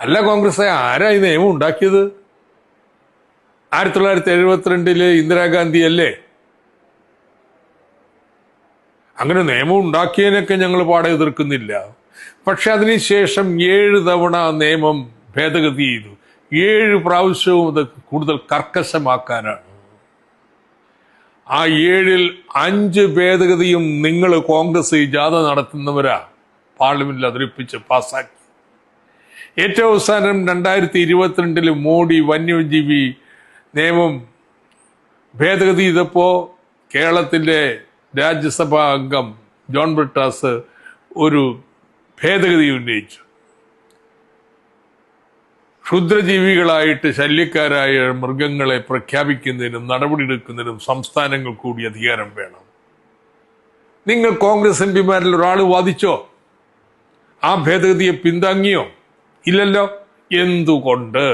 അല്ല കോൺഗ്രസ് ആരാ ഈ നിയമം ഉണ്ടാക്കിയത്? 1972 ഇന്ദിരാഗാന്ധി അല്ലേ? അങ്ങനെ നിയമം ഉണ്ടാക്കിയതിനൊക്കെ ഞങ്ങൾ പാടെ എതിർക്കുന്നില്ല. പക്ഷെ അതിനുശേഷം 7 തവണ നിയമം ഭേദഗതി ചെയ്തു. 7 പ്രാവശ്യവും അത് കൂടുതൽ കർക്കശമാക്കാനാണ്. ആ 7-ൽ 5 ഭേദഗതിയും നിങ്ങൾ കോൺഗ്രസ് ജാഥ നടത്തുന്നവരാ പാർലമെന്റിൽ അവതരിപ്പിച്ച് പാസ്സാക്കി. ഏറ്റവും അവസാനം 2022 മോഡി വന്യജീവി നിയമം ഭേദഗതി ചെയ്തപ്പോ കേരളത്തിന്റെ രാജ്യസഭാ അംഗം ജോൺ ബ്രിട്ടാസ് ഒരു ഭേദഗതി ഉന്നയിച്ചു. ക്ഷുദ്രജീവികളായിട്ട് ശല്യക്കാരായ മൃഗങ്ങളെ പ്രഖ്യാപിക്കുന്നതിനും നടപടിയെടുക്കുന്നതിനും സംസ്ഥാനങ്ങൾ കൂടി അധികാരം വേണം. നിങ്ങൾ കോൺഗ്രസ് എംപിമാരിൽ ഒരാൾ വാദിച്ചോ? ആ ഭേദഗതിയെ പിന്താങ്ങിയോ? ഇല്ലല്ലോ. എന്തുകൊണ്ട്?